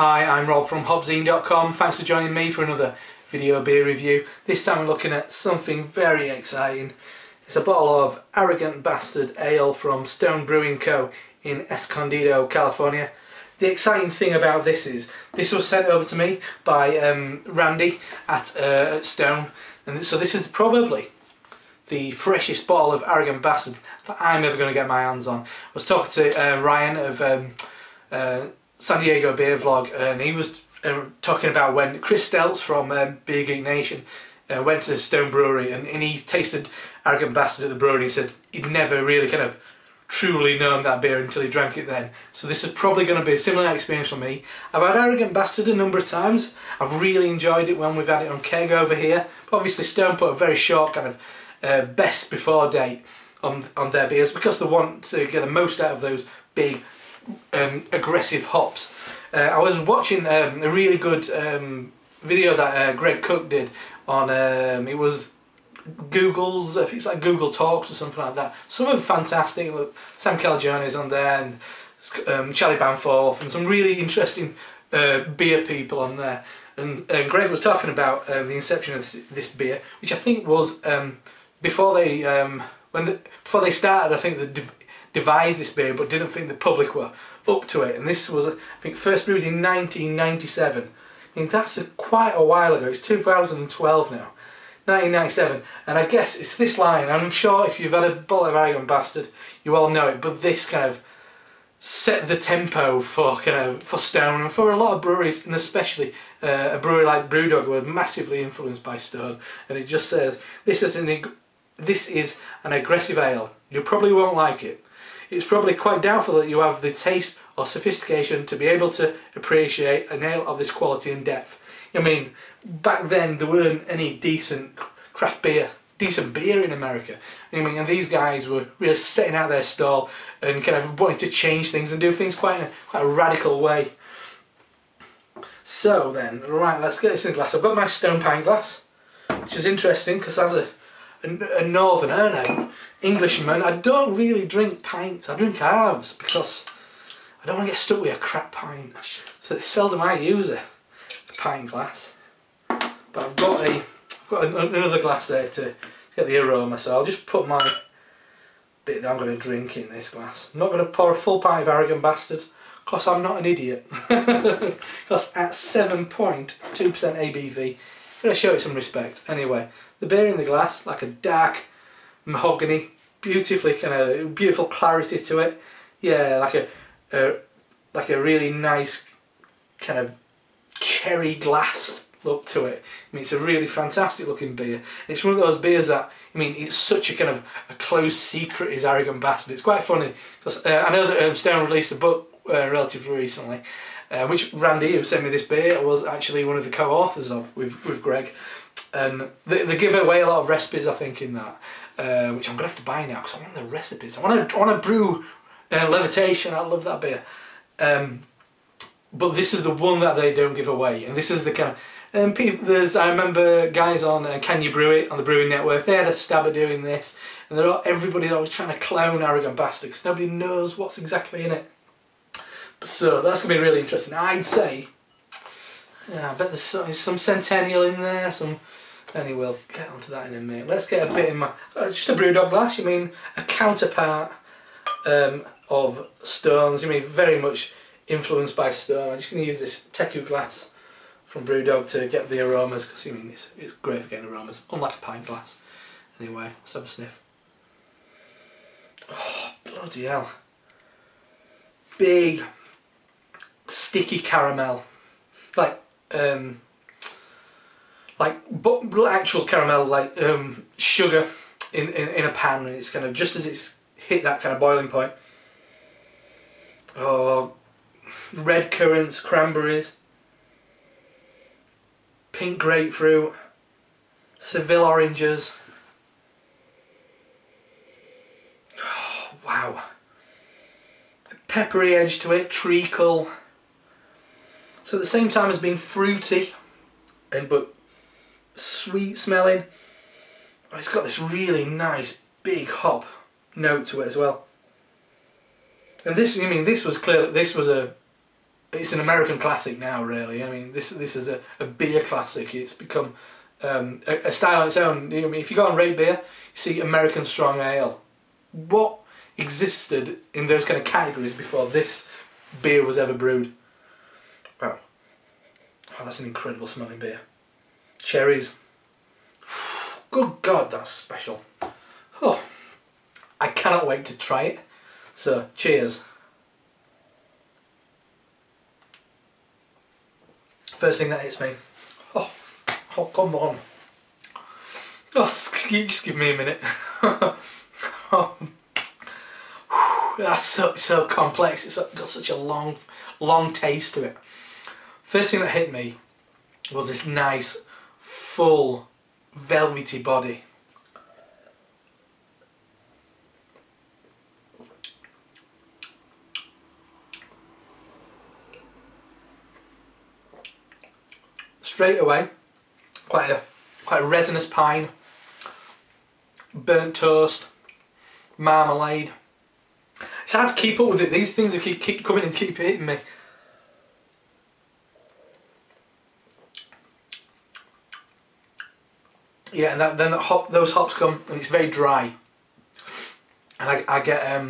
Hi, I'm Rob from HopZine.com. Thanks for joining me for another video beer review. This time we're looking at something very exciting. It's a bottle of Arrogant Bastard Ale from Stone Brewing Co in Escondido, California. The exciting thing about this is, this was sent over to me by Randy at Stone, and so this is probably the freshest bottle of Arrogant Bastard that I'm ever going to get my hands on. I was talking to Ryan of San Diego Beer Vlog, and he was talking about when Chris Stelz from Beer Geek Nation went to Stone Brewery and he tasted Arrogant Bastard at the brewery. He said he'd never really kind of truly known that beer until he drank it then. So this is probably going to be a similar experience for me. I've had Arrogant Bastard a number of times. I've really enjoyed it when we've had it on keg over here. But obviously Stone put a very short kind of best before date on their beers because they want to get the most out of those big aggressive hops. I was watching a really good video that Greg Cook did on it was Google's, I think it's like Google Talks or something like that. Some of them fantastic. Sam Calagione on there, and Charlie Banforth, and some really interesting beer people on there. And Greg was talking about the inception of this beer, which I think was before they started. I think they devised this beer, but didn't think the public were up to it. And this was, I think, first brewed in 1997. I mean, that's quite a while ago. It's 2012 now. 1997, and I guess it's this line. I'm sure if you've had a bottle of Arrogant Bastard, you all know it, but this kind of set the tempo for Stone and for a lot of breweries, and especially a brewery like Brewdog were massively influenced by Stone. And it just says this is an aggressive ale. You probably won't like it. It's probably quite doubtful that you have the taste or sophistication to be able to appreciate an ale of this quality and depth. I mean, back then there weren't any decent craft beer, decent beer in America. I mean, and these guys were really setting out their stall and kind of wanting to change things and do things quite a radical way. So then, right, let's get this in glass. I've got my Stone pint glass, which is interesting because as a northerner now, Englishman, I don't really drink pints. I drink halves because I don't want to get stuck with a crap pint. So it's seldom I use a pint glass. But I've got another glass there to get the aroma. So I'll just put my bit that I'm going to drink in this glass. I'm not going to pour a full pint of Arrogant Bastard because I'm not an idiot. Because at 7.2% ABV, I'm going to show it some respect. Anyway, the beer in the glass, like a dark mahogany, beautiful clarity to it. Yeah, like a really nice kind of cherry glass look to it. I mean, it's a really fantastic looking beer. It's one of those beers that, I mean, it's such a kind of a closed secret is Arrogant Bastard. It's quite funny because I know that Stone released a book relatively recently, which Randy, who sent me this beer, was actually one of the co-authors of with Greg. And they give away a lot of recipes, I think, in that, which I'm gonna have to buy now because I want the recipes. I want to brew Levitation. I love that beer. But this is the one that they don't give away, and this is the kind of people. I remember guys on Can You Brew It on the Brewing Network. They had a stab at doing this, and everybody's always trying to clone Arrogant Bastard because nobody knows what's exactly in it. So that's gonna be really interesting. I'd say, yeah, I bet there's some Centennial in there. Anyway, we'll get onto that in a minute. Let's get a bit in my just a Brewdog glass. You mean a counterpart of Stone's? You mean very much influenced by Stone. I'm just going to use this Teku glass from Brewdog to get the aromas because I mean it's great for getting aromas, unlike a pint glass. Anyway, let's have a sniff. Oh, bloody hell. Big, sticky caramel. Like actual caramel, like sugar in a pan, and it's kind of just as it's hit that kind of boiling point. Oh, red currants, cranberries, pink grapefruit, Seville oranges. Oh, wow. A peppery edge to it, treacle. So at the same time as being fruity, but sweet smelling, it's got this really nice big hop note to it as well. And this, I mean, this was clearly, this was a it's an American classic now, really. I mean, this is a beer classic. It's become a style on its own. I mean, if you go on Rate Beer, you see American Strong Ale. What existed in those kind of categories before this beer was ever brewed? Wow. Oh, that's an incredible smelling beer. Cherries. Good God, that's special. Oh, I cannot wait to try it. So, cheers. First thing that hits me. Oh, come on. Oh, just give me a minute. Oh, that's so complex. It's got such a long taste to it. First thing that hit me was this nice, full, velvety body. Straight away, quite a resinous pine, burnt toast, marmalade. It's hard to keep up with it. These things keep coming and keep hitting me. Yeah, and then those hops come, and it's very dry. And I get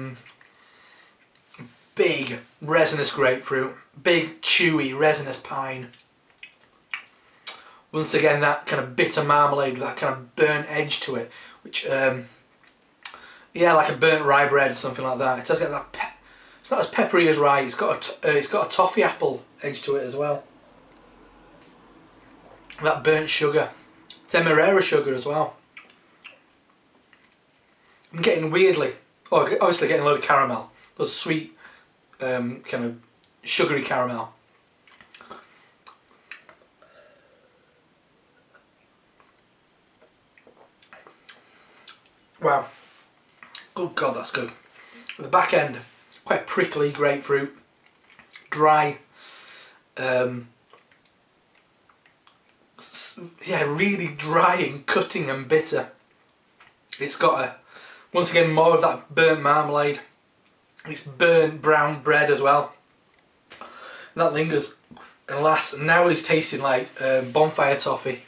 big resinous grapefruit, big chewy resinous pine. Once again, that kind of bitter marmalade with that kind of burnt edge to it, which, yeah, like a burnt rye bread, something like that. It does get that. It's not as peppery as rye. It's got a toffee apple edge to it as well. That burnt sugar, demerara sugar as well. I'm getting weirdly, obviously getting a load of caramel, those sweet, kind of sugary caramel. Wow, good God, that's good. At the back end, quite prickly grapefruit, dry, yeah, really dry and cutting and bitter. It's got once again, more of that burnt marmalade. It's burnt brown bread as well. And that lingers and lasts, and now it's tasting like bonfire toffee.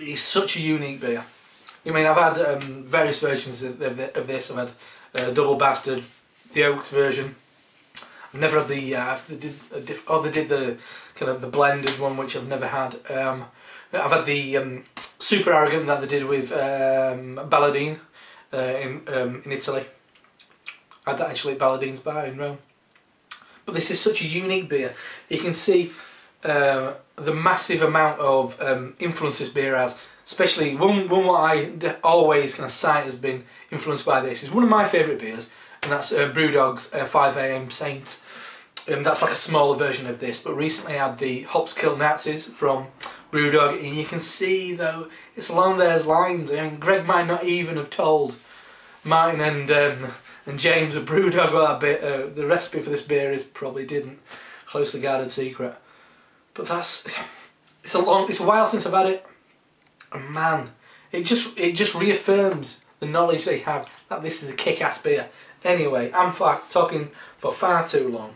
It's such a unique beer. I mean, I've had various versions of this. I've had double bastard, the oaks version. I've never had the they did the kind of the blended one, which I've never had. I've had the super arrogant that they did with Balladine in Italy. I had that actually at Balladine's bar in Rome. But this is such a unique beer. You can see the massive amount of influence this beer has. Especially one what I always kind of cite has been influenced by this is one of my favourite beers, and that's Brewdog's 5am Saint. That's like a smaller version of this, but recently I had the Hops Kill Nazis from Brewdog, and you can see though it's along those lines. I mean, Greg might not even have told Martin and James at Brewdog what that bit. The recipe for this beer is probably didn't. Closely guarded secret. But it's a while since I've had it, and man, it just reaffirms the knowledge they have that this is a kick-ass beer. Anyway, I'm talking for far too long.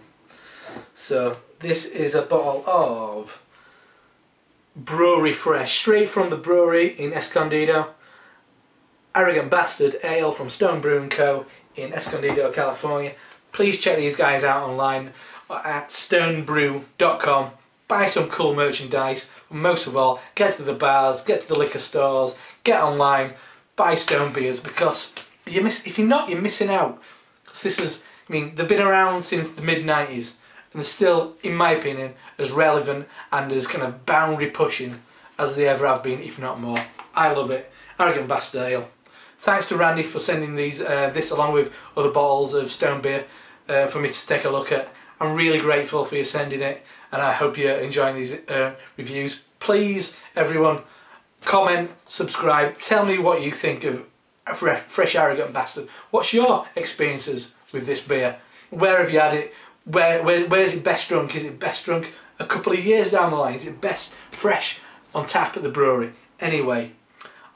So this is a bottle of Brewery Fresh, straight from the brewery in Escondido. Arrogant Bastard Ale from Stone Brewing Co in Escondido, California. Please check these guys out online at stonebrew.com. Buy some cool merchandise. Most of all, get to the bars, get to the liquor stores, get online, buy Stone beers, because if you're not, you're missing out. Because this is, I mean, they've been around since the mid-90s, and they're still, in my opinion, as relevant and as kind of boundary pushing as they ever have been, if not more. I love it. Arrogant Bastard Ale. Thanks to Randy for sending this along with other bottles of Stone beer for me to take a look at. I'm really grateful for you sending it, and I hope you're enjoying these reviews. Please, everyone, comment, subscribe, tell me what you think of Fresh Arrogant Bastard. What's your experiences with this beer? Where have you had it? Where's it best drunk? Is it best drunk a couple of years down the line? Is it best fresh on tap at the brewery? Anyway,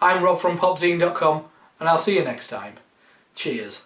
I'm Rob from HopZine.com, and I'll see you next time. Cheers.